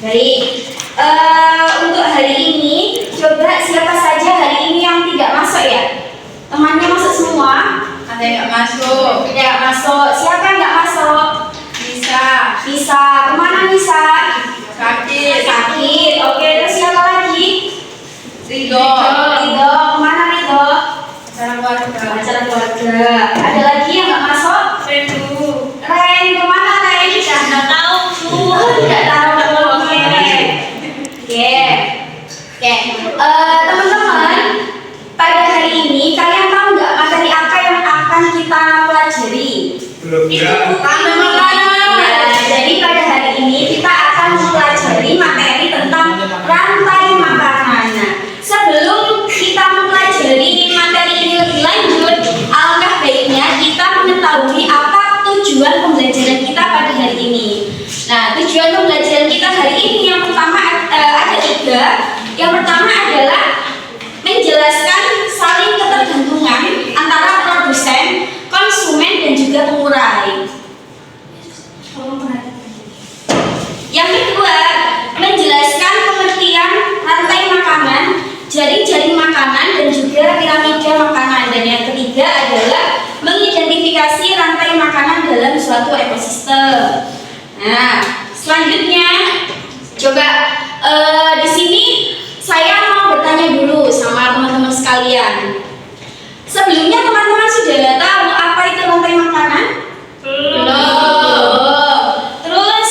Baik, untuk hari ini coba siapa saja hari ini yang tidak masuk ya? Temannya masuk semua? Ada yang nggak masuk? Tidak masuk. Siapa yang nggak masuk? Bisa. Bisa. Kemana bisa? Sakit. Sakit. Oke, terus siapa lagi? Ridho. Ridho. Kemana Ridho? Acara keluarga. Acara keluarga. Ada lagi yang nggak masuk? Rendu. Ren, kemana Ren? Nggak tahu. Tidak tahu. Oke. Teman-teman, pada hari ini kalian tahu nggak materi apa yang akan kita pelajari? Belum ya. Jadi pada hari ini kita akan mempelajari materi tentang rantai makanan. Nah, sebelum kita mempelajari materi ini lebih lanjut, alangkah baiknya kita mengetahui apa tujuan pembelajaran kita pada hari ini. Nah, tujuan pembelajaran kita hari ini yang pertama ada 3. Yang pertama adalah menjelaskan saling ketergantungan antara produsen, konsumen, dan juga pengurai. Yang kedua, menjelaskan pengertian rantai makanan, jaring-jaring makanan, dan juga piramida makanan. Dan yang ketiga adalah mengidentifikasi rantai makanan dalam suatu ekosistem. Nah, selanjutnya coba di sini saya mau bertanya dulu sama teman-teman sekalian. Sebelumnya teman-teman sudah tahu apa itu rantai makanan? Belum. Terus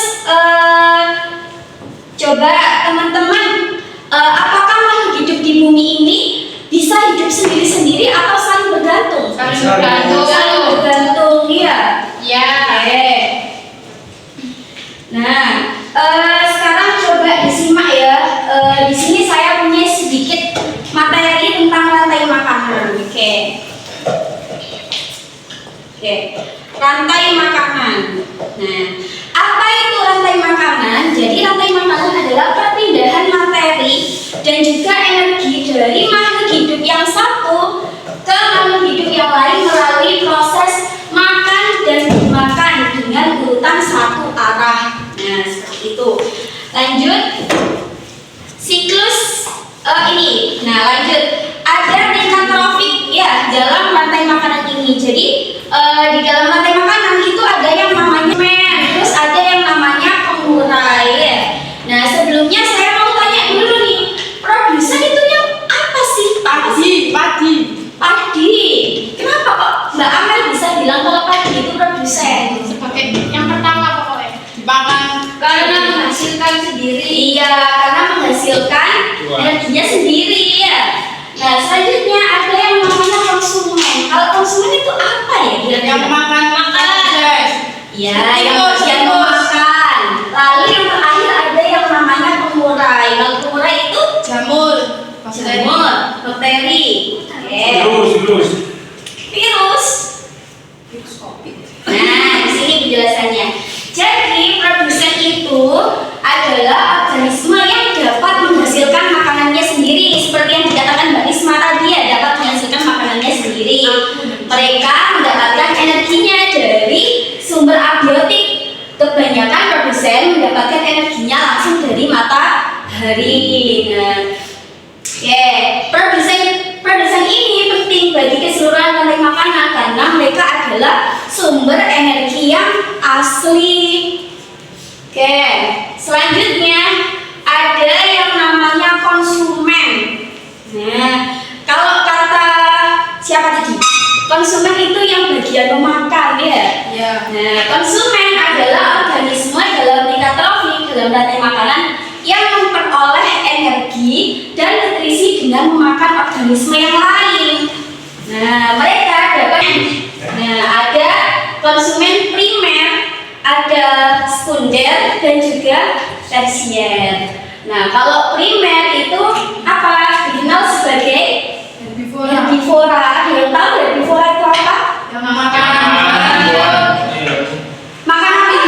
coba teman-teman, apakah makhluk hidup di bumi ini bisa hidup sendiri-sendiri atau saling bergantung? Saling bergantung, iya. Ya. Oke. Nah, sekarang coba disimak ya. Di sini saya punya sedikit materi tentang rantai makanan. Oke. Rantai makanan. Nah, apa itu rantai makanan? Jadi rantai makanan adalah perpindahan materi dan juga energi dari makhluk hidup yang satu ke makhluk hidup yang lain melalui proses makan dan dimakan dengan urutan satu arah. Nah, seperti itu. Lanjut. Siklus ini. Nah, lanjut. Ada tingkat trofik ya dalam rantai makanan ini. Jadi di dalam rantai makanan itu ada yang namanya men, terus ada yang namanya pengurai ya. Nah, sebelumnya saya mau tanya dulu nih, produsen itu yang apa sih? Padi. Kenapa kok Mbak Amel bisa bilang kalau padi itu produsen? Sebagai yang pertama pokoknya dimakan. Karena menghasilkan sendiri. Iya, karena menghasilkan energinya sendiri ya. Nah, selanjutnya ada yang namanya konsumen. Kalau konsumen itu apa ya? Yang makan. Ya, yang memakan. Lalu yang terakhir ada yang namanya pengurai. Kalau pengurai itu Jamur. bakteri. Virus. Virus. COVID. Nah, di sini penjelasannya. Jadi, produsen itu adalah organisme yang dapat menghasilkan makanannya sendiri, seperti yang dikatakan Mbak Isma tadi ya, dapat menghasilkan makanannya sendiri. Mereka mendapatkan energinya dari sumber abiotik. Kebanyakan produsen mendapatkan energinya langsung dari matahari. Nah, produsen ini penting bagi keseluruhan rantai makanan karena mereka adalah sumber energi yang asli. Selanjutnya ada yang namanya konsumen. Nah, kalau kata siapa tadi? Konsumen itu yang bagian memakan ya. Ya. Nah, konsumen adalah organisme dalam tingkat trofik dalam rantai makanan yang memperoleh energi dan nutrisi dengan memakan organisme yang lain. Nah, mereka dapat. Nah, ada konsumen primer, ada sekunder, dan juga tersier. Nah, kalau primer itu apa? Dikenal sebagai herbivora. Ada yang tahu herbivora itu apa? Yang makan. Makan apa?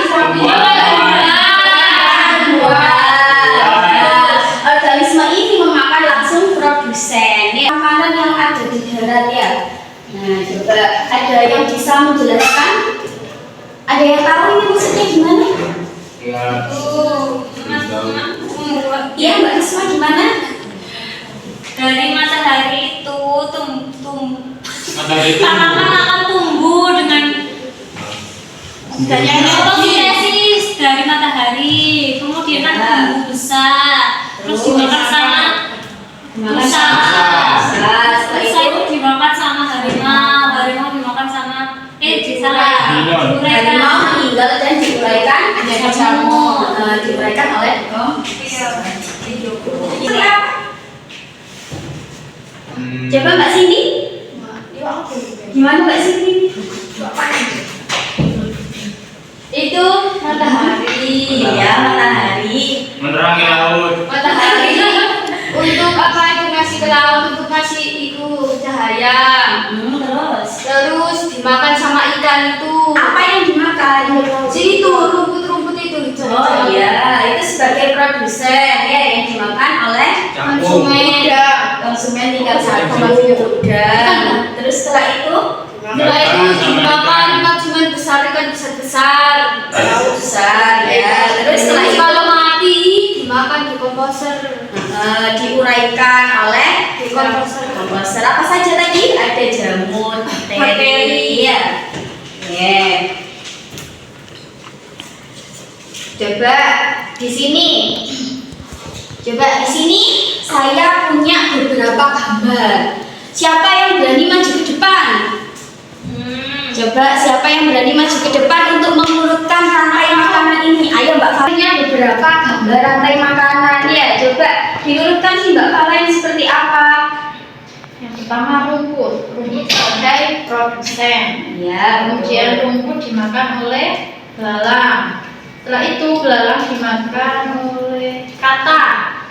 Organisme ini memakan langsung produsen ya. Makanan yang ada di darat ya. Nah, coba ada yang bisa menjelaskan? Ada yang tahu ini maksudnya gimana? Ya. Iya Mbak Risma gimana? Dari matahari itu Matahari itu tanaman akan tumbuh dengan adanya fotosintesis dari matahari, kemudian kan tumbuh besar, terus dimakan sama rusa, rusa itu dimakan sama harimau, harimau dimakan sama salah, Harimau meninggal dan diuraikan ada jamur, diuraikan oleh Seperti apa? Coba Mbak Cindy. Gimana Mbak Cindy? Itu matahari, ya matahari. menerangi laut. Matahari untuk apa itu ngasih ke laut, untuk ngasih itu cahaya. Terus Dimakan sama ikan itu. apa yang dimakan? Jadi itu rumput-rumput itu dicari. Oh iya, itu sebagai produsen ya yang dimakan oleh Campur. konsumen tingkat satu. Udah. Terus setelah itu Setelah itu dimakan konsumen besar, ikan besar-besar. laut besar ya. Terus setelah itu kalau mati dimakan di komposer. diuraikan oleh Komposer. Apa saja tadi? Ada jamur, bakteri. Ya. Oke. Coba di sini. Saya punya beberapa gambar. Siapa yang berani maju ke depan? Coba siapa yang berani maju ke depan untuk mengurutkan rantai makanan ini? Ayo Mbak Valen, beberapa gambar rantai makanan ya. Coba diurutkan sih Mbak Valen seperti apa? Yang pertama rumput sebagai produsen. Ya, Kemudian rumput dimakan oleh belalang. Setelah itu belalang dimakan oleh katak.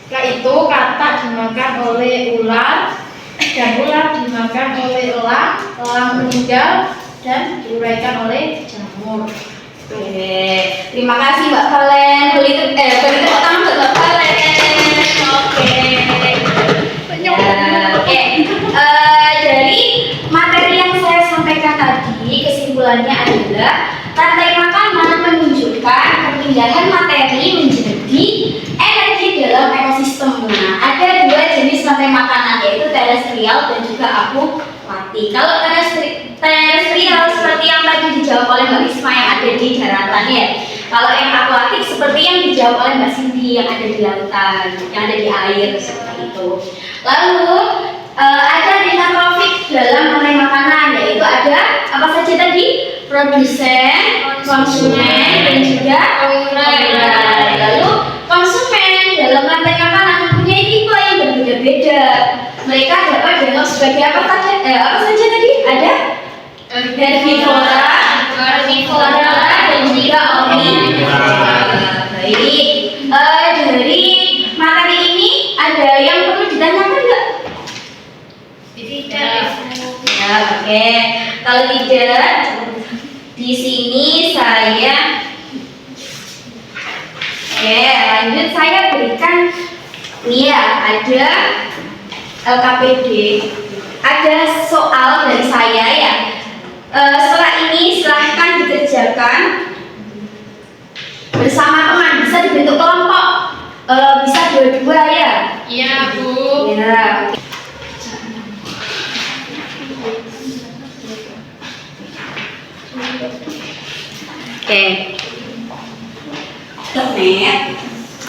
Setelah itu katak dimakan oleh ular dan ular dimakan oleh elang. Elang meninggal dan diuraikan oleh jamur. Oke, terima kasih Mbak Valen. Beli tepuk tangan buat Mbak Valen. Oke. Ya, oke. Dari materi yang saya sampaikan tadi, kesimpulannya adalah rantai makanan menunjukkan perpindahan materi menjadi energi dalam ekosistem. Nah, ada dua jenis rantai makanan, yaitu terestrial dan juga akuatik. Kalau terestrial seperti yang tadi dijawab oleh Mbak Risma yang ada di daratan ya. Kalau yang akuatik seperti yang dijawab oleh Mbak Cindy yang ada di lautan, yang ada di air seperti itu. Lalu ada tingkat trofik dalam rantai makanan, yaitu ada apa saja tadi? Produsen, konsumen, dan juga pengurai. Lalu konsumen dalam rantai makanan mempunyai tipe yang berbeda-beda. Mereka dapat dianggap sebagai apa saja tadi? Ada herbivora, dan juga omnivora. Baik. Dari materi ini ada yang perlu ditanyakan nggak? Tidak. Ya, oke. Kalau tidak, di sini saya lanjut saya berikan nih ya, ada LKPD, ada soal dari saya ya. Setelah ini silahkan dikerjakan bersama teman, bisa dibentuk kelompok, bisa dua-dua ya. Iya, Bu. Ya. Oke. Internet,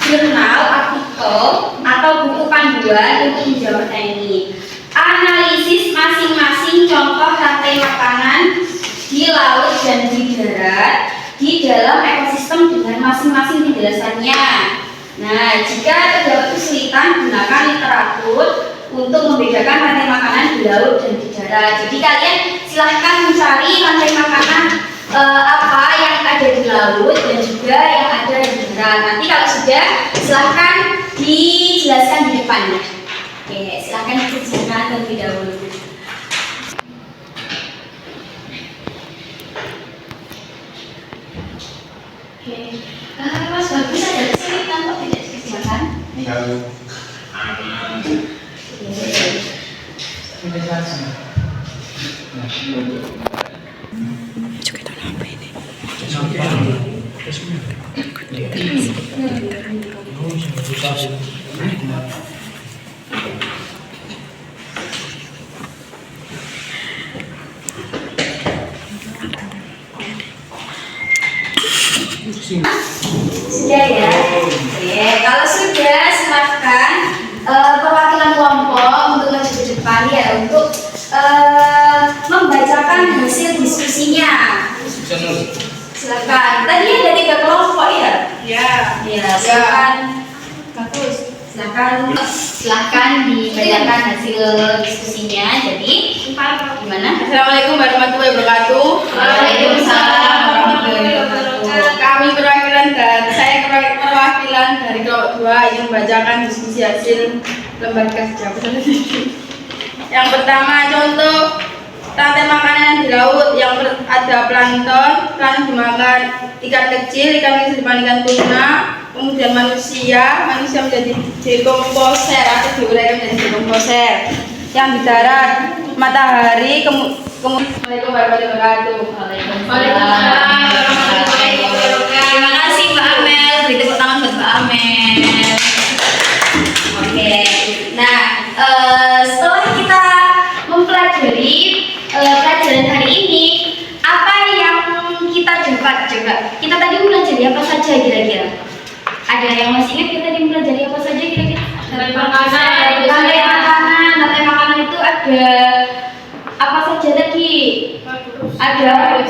jurnal, artikel, atau buku panduan untuk menjawab ini. Analisis masing-masing contoh rantai makanan di laut dan di darat di dalam ekosistem dengan masing-masing penjelasannya. Nah, jika terdapat kesulitan, gunakan literatur untuk membedakan rantai makanan di laut dan di darat. Jadi kalian silahkan mencari rantai makanan apa yang ada di laut dan juga yang ada di darat. Nanti kalau sudah, silahkan dijelaskan di depan ya. Oke, silahkan dikerjakan terlebih dahulu. Oke, Mas Bagus ada kesulitan kok tidak dikerjakan? Sudah ya? Oke, kalau sudah silakan perwakilan kelompok untuk maju ke depan ya untuk membacakan hasil diskusinya. Silakan. Tadi ada 3 kelompok ya? Ya. Ya, silakan. Bagus. Silakan dibacakan hasil diskusinya. Jadi, gimana? Assalamualaikum warahmatullahi wabarakatuh. Waalaikumsalam warahmatullahi wabarakatuh. Kami saya perwakilan dari kelompok 2 yang membacakan diskusi hasil lembaga sejarah. Yang pertama, contoh rantai makanan di laut yang ada plankton dimakan ikan kecil, ikan kecil dimakan ikan tuna, kemudian manusia menjadi dekomposer atau diuraikan menjadi dekomposer. Yang di darat matahari, kemudian Assalamualaikum warahmatullahi wabarakatuh. Terima kasih Mbak Amel. Beri tepuk tangan buat Mbak Amel. Oke. Nah, setelah kita mempelajari pelajaran hari ini, apa yang kita dapat coba? Kita tadi mempelajari apa saja kira-kira? Ada yang masih ingat kita tadi mempelajari apa saja kira-kira? Rantai makanan itu ada apa saja tadi? Ada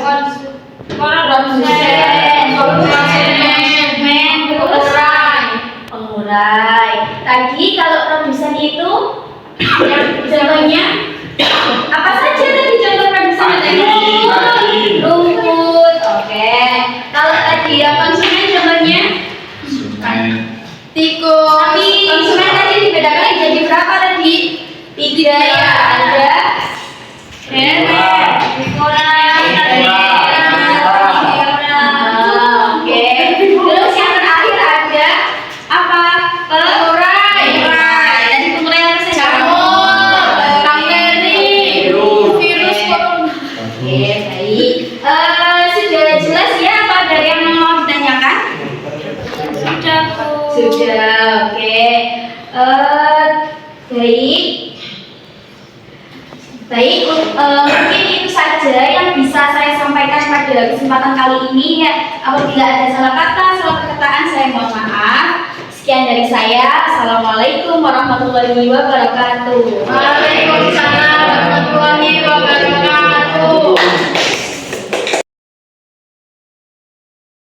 pengurai. Tadi kalau produsen itu yang contohnya apa saja tadi contoh produsen? Rumput. Oke. Kalau tadi yang konsumen contohnya tikus. Tapi konsumen tadi dibedakan jadi berapa tadi? 3 ya. Ada Oke. Terus yang terakhir ada apa? Pengurai. Tadi pengurai apa saja? bakteri, virus corona. Oke, baik. Sudah jelas ya apa ada yang mau ditanyakan? Sudah, oke. Baik. Baik, mungkin itu saja yang bisa saya sampaikan pada kesempatan kali ini ya. Apabila ada salah kata, salah perkataan, saya mohon maaf. Sekian dari saya. Assalamualaikum warahmatullahi wabarakatuh. Waalaikumsalam.